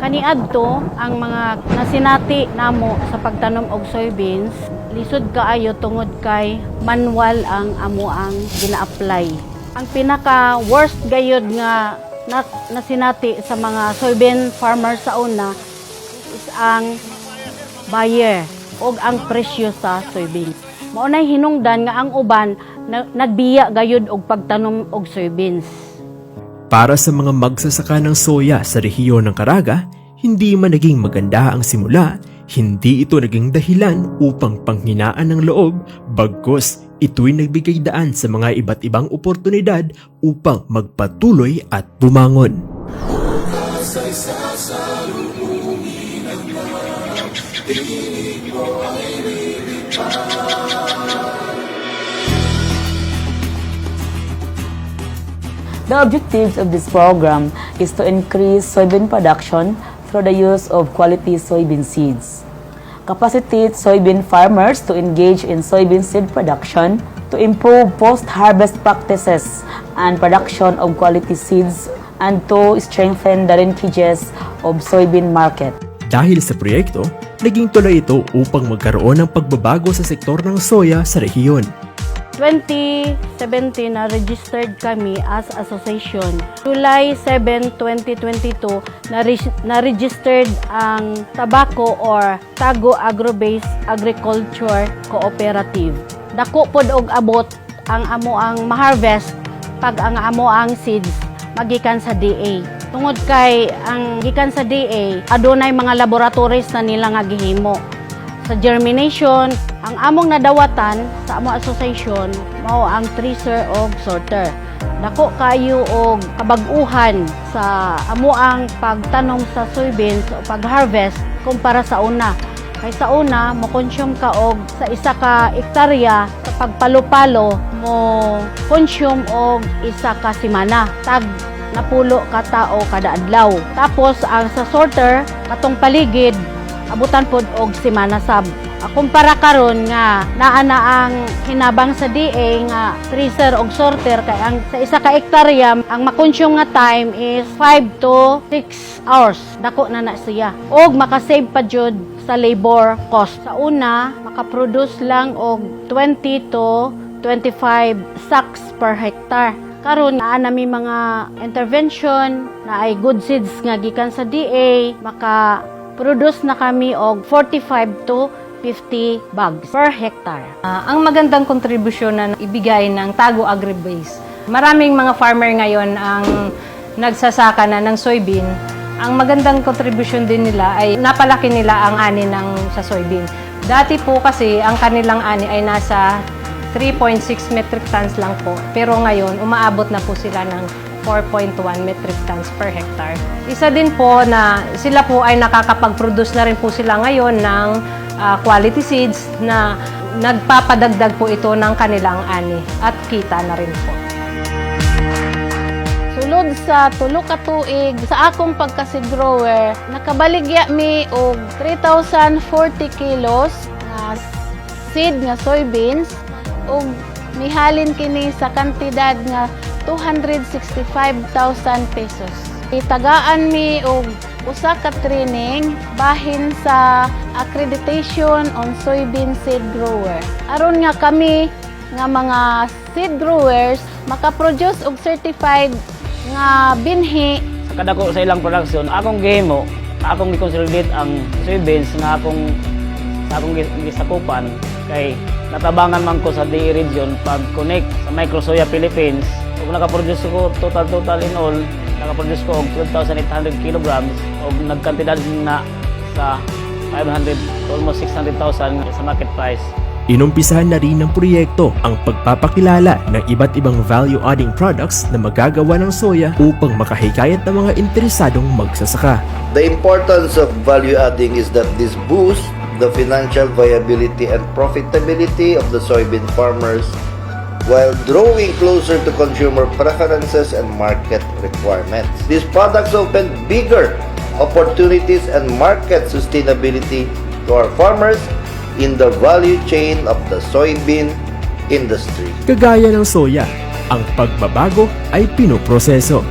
Kaniadto ang mga nasinati namo sa pagtanom og soybeans, lisod kaayo tungod kay manual ang amuang gina-apply. Ang pinaka worst gayud nga nasinati sa mga soybean farmers sa una is ang buyer o ang presyo sa soybeans. Mao nay hinungdan nga ang uban nagbiya gayud og pagtanom og soybeans. Para sa mga magsasaka ng soya sa rehiyon ng Caraga, hindi man naging maganda ang simula, hindi ito naging dahilan upang panghinaan ng loob, bagkus ito'y nagbigay daan sa mga iba't ibang oportunidad upang magpatuloy at bumangon. The objectives of this program is to increase soybean production through the use of quality soybean seeds, capacitate soybean farmers to engage in soybean seed production, to improve post-harvest practices and production of quality seeds, and to strengthen the linkages of soybean market. Dahil sa proyekto, naging tuloy ito upang magkaroon ng pagbabago sa sektor ng soya sa rehiyon. 2017 na registered kami as association. July 7, 2022 na registered ang Tabaco or Tago Agro-Based Agriculture Cooperative. Dako pod og abot ang amo ang ma-harvest pag ang amo ang seeds magikan sa DA. Tungod kay ang gikan sa DA adunay mga laboratories na nila nga gihimo. Sa germination, ang among nadawatan sa among association mao ang tracer og sorter. Dako kayo og kabag-uhan sa amuang pagtanom sa soybeans o pag-harvest kumpara sa una. Kay sa una, mo-consume ka og sa isa ka ektarya sa pagpalo-palo mo consume og isa ka semana. Tag napulo ka tao kada adlaw. Tapos ang sa sorter katong paligid abutan pod og semana sab. Kumpara karon nga naa na ang hinabang sa DA nga tracer og sorter kay ang sa isa ka ektarya ang makonsume nga time is 5 to 6 hours. Dako na siya. Og makasave pa jud sa labor cost. Sa una, makaproduce lang og 20 to 25 sacks per hectare. Karon naa nami mga intervention na ay good seeds nga gikan sa DA, maka-produce na kami og 45 to 50 bags per hectare. Ang magandang kontribusyon na ibigay ng Tago Agri-Base. Maraming mga farmer ngayon ang nagsasaka na ng soybean. Ang magandang kontribusyon din nila ay napalaki nila ang ani sa soybean. Dati po kasi ang kanilang ani ay nasa 3.6 metric tons lang po. Pero ngayon, umaabot na po sila ng 4.1 metric tons per hectare. Isa din po na sila po ay nakakapag-produce na rin po sila ngayon ng quality seeds na nagpapadagdag po ito ng kanilang ani at kita na rin po. Sulod sa tulo ka tuig sa akong pagka-seed grower, nakabaligya mi og 3,040 kilos nga seed nga soybeans ug mihalin kini sa kantidad nga 265,000 pesos. Itagaan mi og usa ka training bahin sa accreditation on soybean seed grower. Aron nga kami nga mga seed growers makaproduce og certified nga binhi sa kadako sa ilang production. Akong gihimo, akong gi-consolidate ang soybeans nga akong gisakupan kay natabangan man ko sa DE region pag-connect sa Microsoya Philippines. Ug nakaproduce ko total in all, nakaproduce ko og 12,800 kilograms og nagkantidad na sa 500 to almost 600,000 sa market price. Inumpisahan na rin ng proyekto ang pagpapakilala ng iba't ibang value-adding products na magagawa ng soya upang makahikayat ng mga interesadong magsasaka. The importance of value adding is that this boosts the financial viability and profitability of the soybean farmers while drawing closer to consumer preferences and market requirements. These products open bigger opportunities and market sustainability to our farmers in the value chain of the soybean industry. Kagaya ng soya, ang pagbabago ay pinoproseso.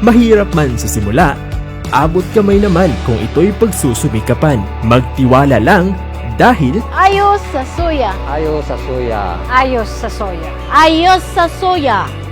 Mahirap man sa simula, abot kamay naman kung ito'y pagsusumikapan. Magtiwala lang dahil Ayos sa suya. Ayo sa suya. Ayos sa soya. Ayos sa suya.